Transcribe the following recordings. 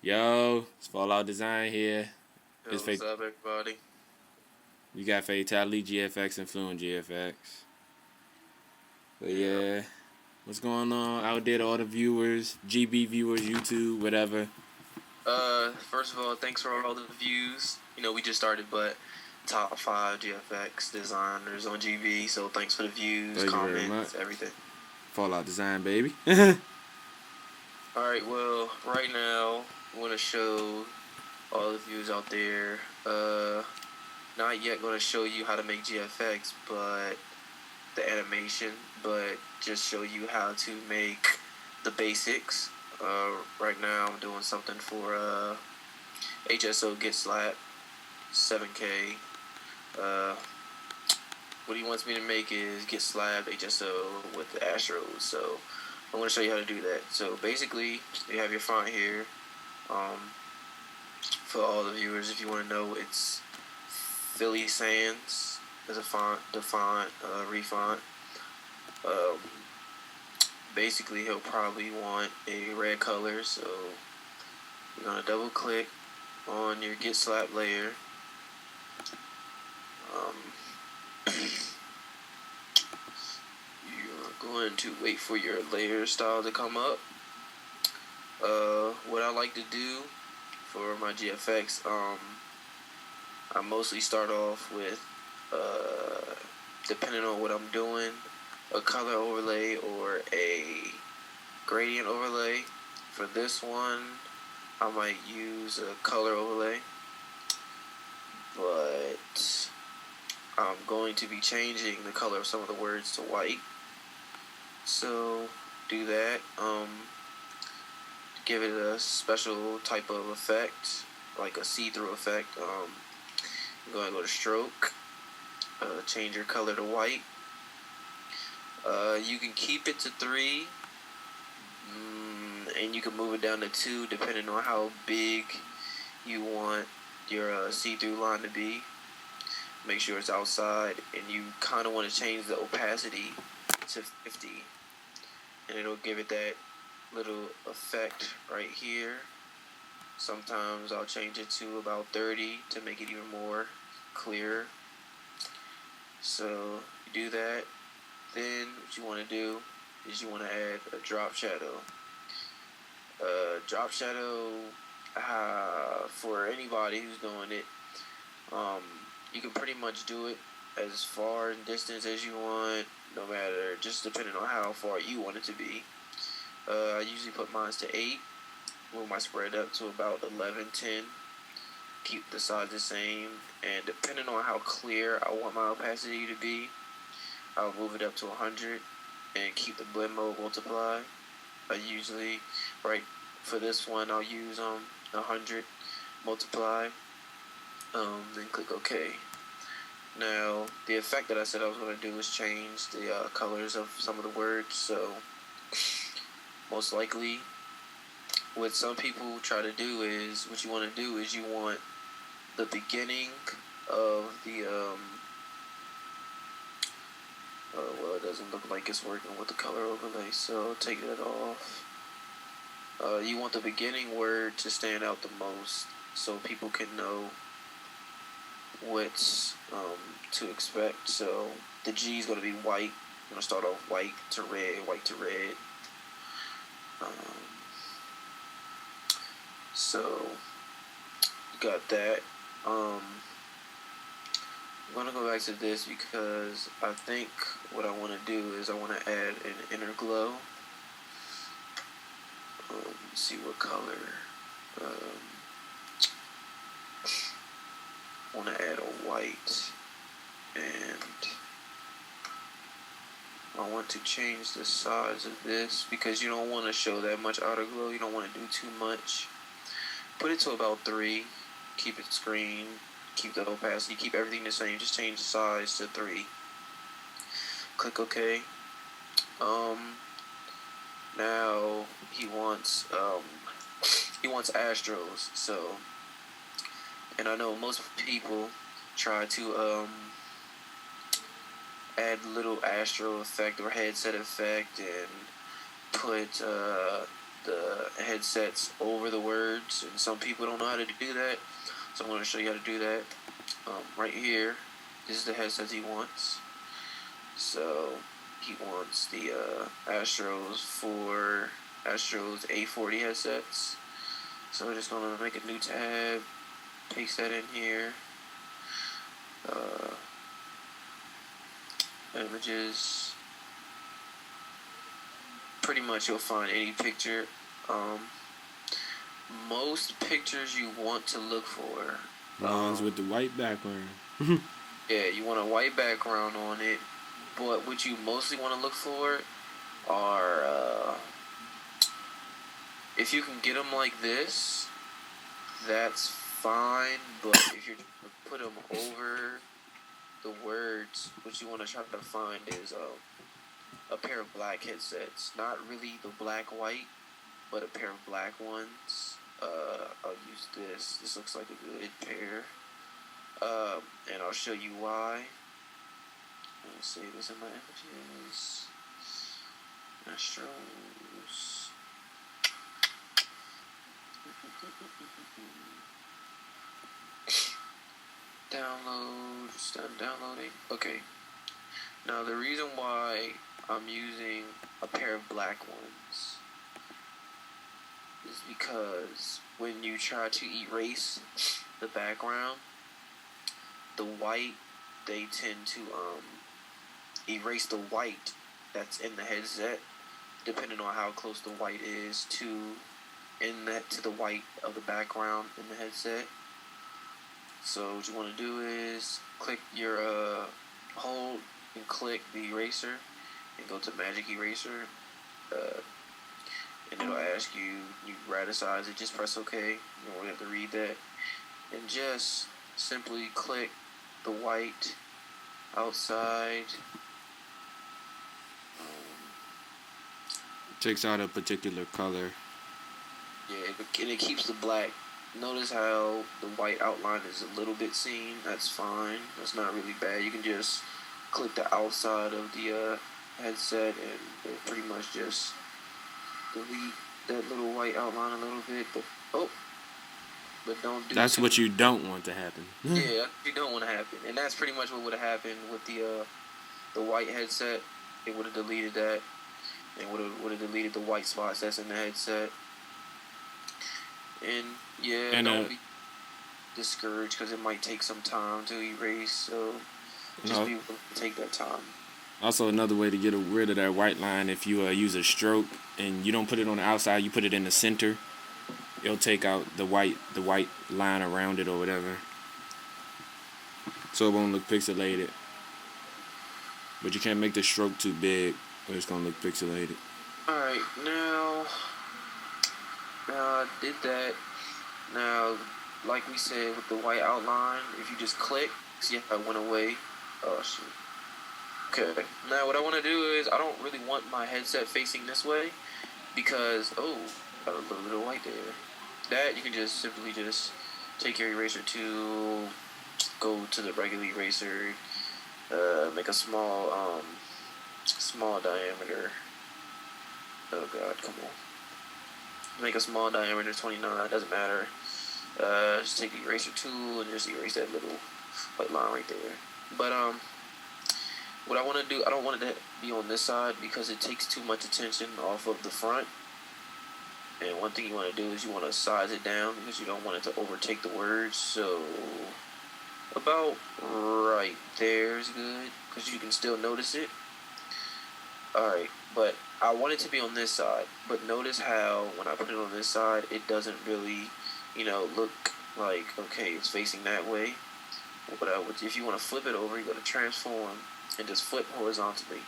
Yo, it's Fallout Design here. Yo, what's up, everybody? You got Fatality GFX and Fluent GFX. But yeah, what's going on out there to all the viewers, GB viewers, YouTube, whatever. First of all, thanks for all the views. You know, we just started, but top 5 GFX designers on GB, so thanks for the views, Thank you very comments, much. everything. Fallout Design, baby. Alright, well, right now, I want to show all the viewers out there, not yet going to show you how to make GFX, but the animation, but just show you how to make the basics. Right now I'm doing something for HSO Get Slap 7K. What he wants me to make is Get Slapped HSO with the Astros, so I'm going to show you how to do that. So basically, you have your font here. For all the viewers, if you want to know, it's Philly Sands as a font, the font, refont. Basically, he'll probably want a red color, so you're going to double click on your Get Slap layer. You're going to wait for your layer style to come up. What I like to do for my GFX, I mostly start off with, depending on what I'm doing, a color overlay or a gradient overlay. For this one, I might use a color overlay, but I'm going to be changing the color of some of the words to white. So do that. Give it a special type of effect, like a see-through effect. I'm going to go to stroke, change your color to white. You can keep it to 3, and you can move it down to 2 depending on how big you want your see-through line to be. Make sure it's outside, and you kind of want to change the opacity to 50, and it'll give it that little effect right here. Sometimes I'll change it to about 30 to make it even more clear. So you do that. Then what you want to do is you want to add a drop shadow. Drop shadow, for anybody who's doing it, you can pretty much do it as far in distance as you want, no matter, just depending on how far you want it to be. I usually put mine to 8, move my spread up to about 11, 10, keep the size the same, and depending on how clear I want my opacity to be, I'll move it up to 100 and keep the blend mode multiply. I usually, for this one, I'll use 100 multiply, then click OK. Now, the effect that I said I was going to do is change the colors of some of the words, so most likely what some people try to do is, what you want to do is you want the beginning of the, well, it doesn't look like it's working with the color overlay, so take that off. You want the beginning word to stand out the most so people can know what's to expect. So the G is going to be white. I'm going to start off white to red, white to red. So you got that. I'm going to go back to this because I think what I want to do is I want to add an inner glow. Let's see what color. I want to add a white, and I want to change the size of this because you don't want to show that much outer glow. You don't want to do too much. Put it to about 3. Keep it screen. Keep the opacity. Keep everything the same. Just change the size to 3. Click OK. Now he wants Astros. So, and I know most people try to add little Astro effect or headset effect and put the headsets over the words, and some people don't know how to do that. So I'm going to show you how to do that. Right here, this is the headset he wants. So he wants the Astros A40 headsets. So we're just going to make a new tab, paste that in here. Images. Pretty much you'll find any picture. Most pictures you want to look for. Ones with the white background. Yeah, you want a white background on it. But what you mostly want to look for are, if you can get them like this, that's fine. But if you're put them over the words, what you want to try to find is a pair of black headsets. Not really the black-white, but a pair of black ones. I'll use this. This looks like a good pair. And I'll show you why. Let's save this in my images. Astros. Download. It's done downloading. Okay. Now the reason why I'm using a pair of black ones is because when you try to erase the background, the white, they tend to erase the white that's in the headset, depending on how close the white is to the white of the background in the headset. So what you want to do is click your hold and click the eraser and go to Magic Eraser, and it'll ask you radicize it. Just press OK. You don't really have to read that, and just simply click the white outside. Takes out a particular color. Yeah, and it keeps the black. Notice how the white outline is a little bit seen. That's fine. That's not really bad. You can just click the outside of the headset and it pretty much just delete that little white outline a little bit. But don't do. That's what you don't want to happen. Yeah, you don't want to happen, and that's pretty much what would have happened with the white headset. It would have deleted that, and would have deleted the white spots that's in the headset. And yeah, don't be discouraged because it might take some time to erase. So just be willing to take that time. Also, another way to get rid of that white line, if you use a stroke and you don't put it on the outside, you put it in the center. It'll take out the white line around it or whatever, so it won't look pixelated. But you can't make the stroke too big, or it's gonna look pixelated. All right, now I did that. Now, like we said with the white outline, if you just click, see how it went away. Oh shit. Okay. Now what I want to do is I don't really want my headset facing this way because got a little bit of white there. That you can just simply just take your eraser tool, go to the regular eraser, make a small diameter. Oh god, come on. Make a small diameter, 29. Doesn't matter. Just take the eraser tool and just erase that little white line right there. But what I want to do, I don't want it to be on this side because it takes too much attention off of the front. And one thing you want to do is you want to size it down because you don't want it to overtake the words. So about right there is good because you can still notice it. Alright, but I want it to be on this side. But notice how when I put it on this side, it doesn't really, look like, okay, it's facing that way. But if you want to flip it over, you go to transform and just flip horizontally.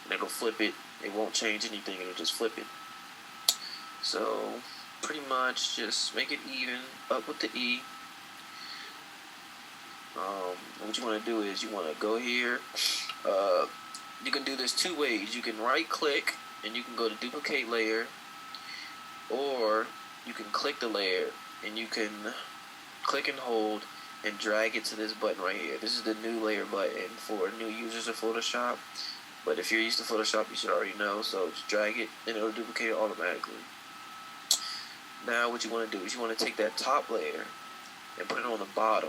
And it'll flip it. It won't change anything. It'll just flip it. So, pretty much just make it even, up with the E. What you want to do is you want to go here. You can do this two ways. You can right click and you can go to duplicate layer, or you can click the layer and you can click and hold and drag it to this button right here. This is the new layer button for new users of Photoshop. But if you're used to Photoshop, you should already know. So just drag it and it'll duplicate it automatically. Now what you want to do is you want to take that top layer and put it on the bottom.